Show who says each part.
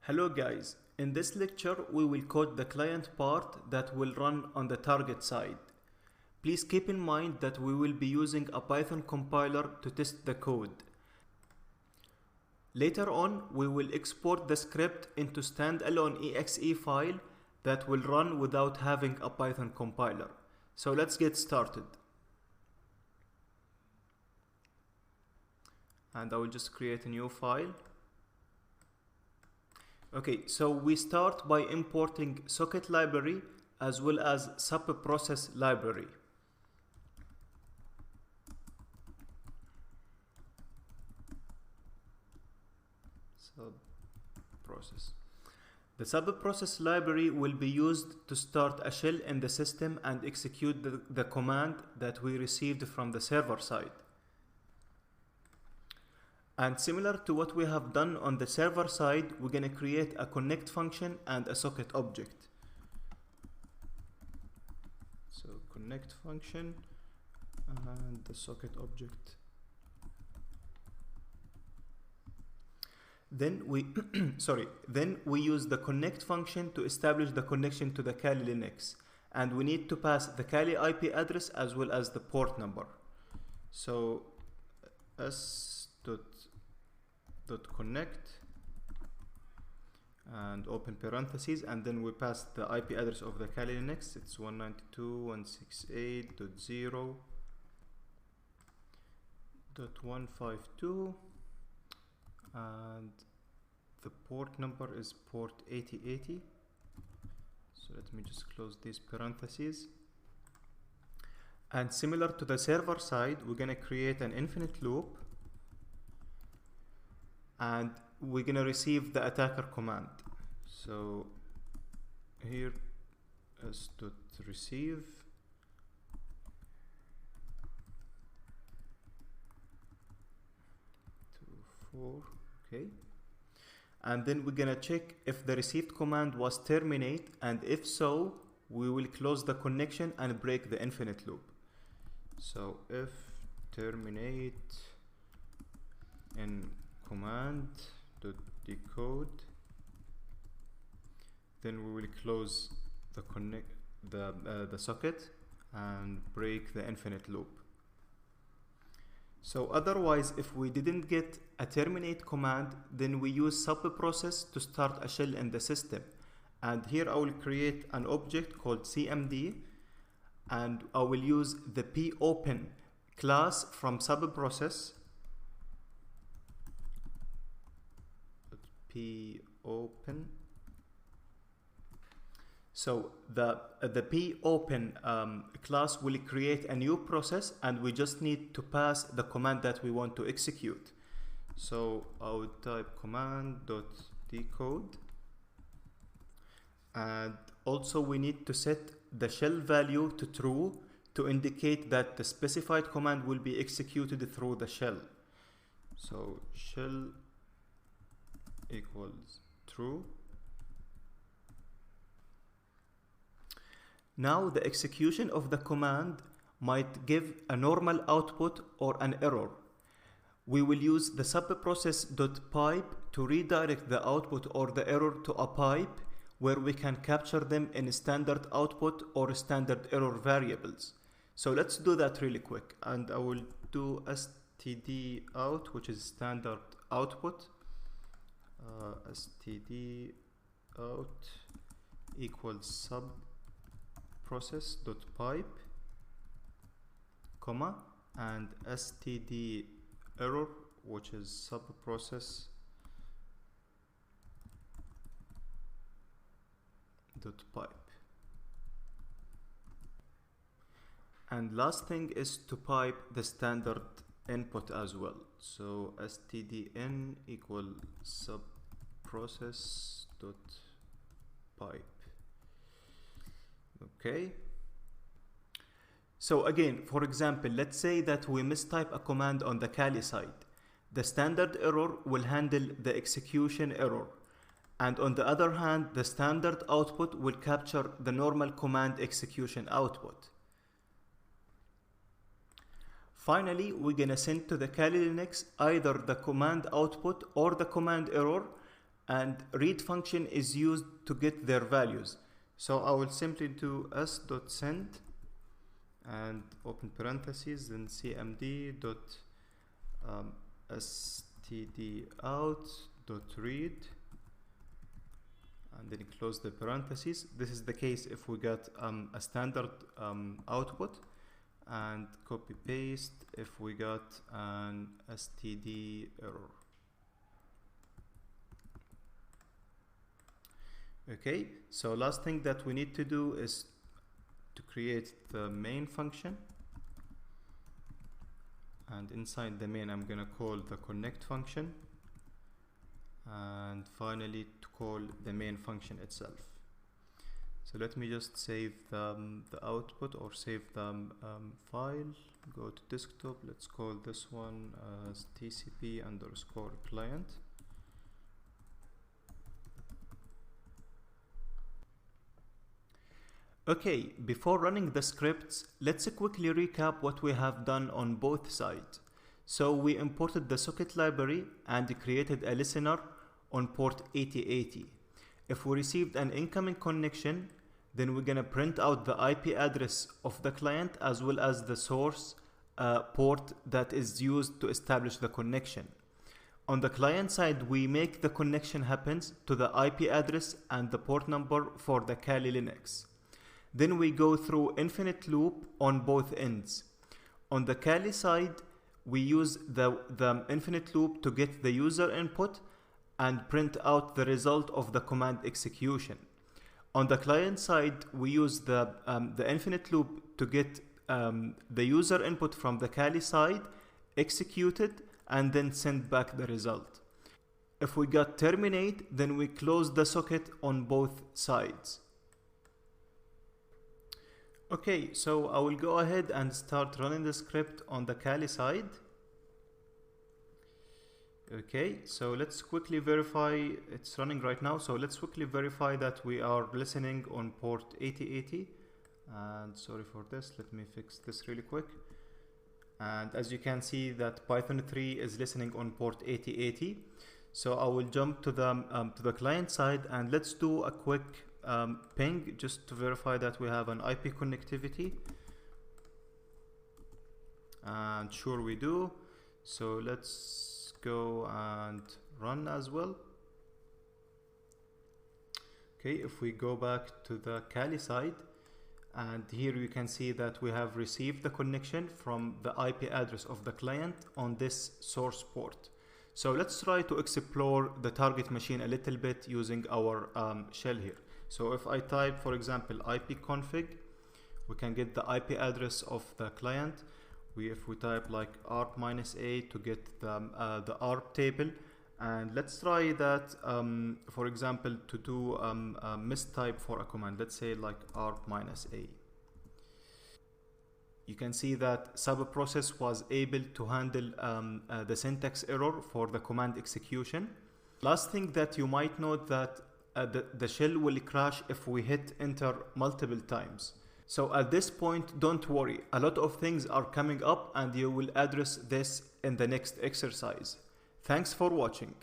Speaker 1: Hello guys, in this lecture we will code the client part that will run on the target side. Please keep in mind that we will be using a Python compiler to test the code. Later on we will export the script into standalone exe file that will run without having a Python compiler. So let's get started. And I will just create a new file. Okay, so we start by importing socket library as well as subprocess library. Subprocess. The subprocess library will be used to start a shell in the system and execute the command that we received from the server side. And similar to what we have done on the server side, we're going to create a connect function and a socket object. So connect function and the socket object. Then we use the connect function to establish the connection to the Kali Linux, and we need to pass the Kali IP address as well as the port number. So s.connect and open parentheses, and then we pass the IP address of the Kali Linux. It's 192.168.0.152 and the port number is port 8080. So let me just close these parentheses. And similar to the server side, we're going to create an infinite loop and we're going to receive the attacker command. So here s.receive okay, and then we're gonna check if the received command was terminate, and if so we will close the connection and break the infinite loop. So if terminate in command.decode, then we will close the socket and break the infinite loop. So otherwise, if we didn't get a terminate command, then we use subprocess to start a shell in the system. And here I will create an object called cmd, and I will use the popen class from subprocess. Popen. So the popen class will create a new process, and we just need to pass the command that we want to execute. So I would type command.decode, and also we need to set the shell value to true to indicate that the specified command will be executed through the shell. So shell equals true. Now the execution of the command might give a normal output or an error. We will use the subprocess.pipe to redirect the output or the error to a pipe where we can capture them in standard output or standard error variables. So let's do that really quick, and I will do std out, which is standard output. Std out equals subprocess.pipe, comma, and std error, which is subprocess.pipe. And last thing is to pipe the standard input as well. So stdin equal subprocess.pipe. Okay. So again, for example, let's say that we mistype a command on the Kali side. The standard error will handle the execution error, and on the other hand, the standard output will capture the normal command execution output. Finally, we're gonna send to the Kali Linux either the command output or the command error, and read function is used to get their values. So I will simply do s.send and open parentheses, then cmd dot std out dot read, and then close the parentheses. This is the case if we got a standard output, and copy paste if we got an std error. Okay, so last thing that we need to do is to create the main function, and inside the main I'm gonna call the connect function, and finally to call the main function itself. So let me just save the output, or save the file, go to desktop, let's call this one as TCP underscore client. Okay, before running the scripts, let's quickly recap what we have done on both sides. So we imported the socket library and created a listener on port 8080. If we received an incoming connection, then we're gonna print out the IP address of the client as well as the source port that is used to establish the connection. On the client side, we make the connection happens to the IP address and the port number for the Kali Linux. Then we go through infinite loop on both ends. On the Kali side, we use the infinite loop to get the user input and print out the result of the command execution. On the client side, we use the infinite loop to get the user input from the Kali side, executed, and then send back the result. If we got terminate, then we close the socket on both sides. Okay, so I will go ahead and start running the script on the Kali side. Okay, so let's quickly verify it's running right now. So let's quickly verify that we are listening on port 8080. And sorry for this, let me fix this really quick. And as you can see that Python 3 is listening on port 8080. So I will jump to the client side, and let's do a quick ping just to verify that we have an IP connectivity, and sure we do. So let's go and run as well. Okay, if we go back to the Kali side, and here you can see that we have received the connection from the IP address of the client on this source port. So let's try to explore the target machine a little bit using our shell here. So if I type, for example, ipconfig, we can get the IP address of the client. If we type like arp-a to get the arp table, and let's try that, for example, to do a mistype for a command. Let's say like arp-a. You can see that subprocess was able to handle the syntax error for the command execution. Last thing that you might note that the shell will crash if we hit enter multiple times. So at this point, don't worry. A lot of things are coming up and you will address this in the next exercise. Thanks for watching.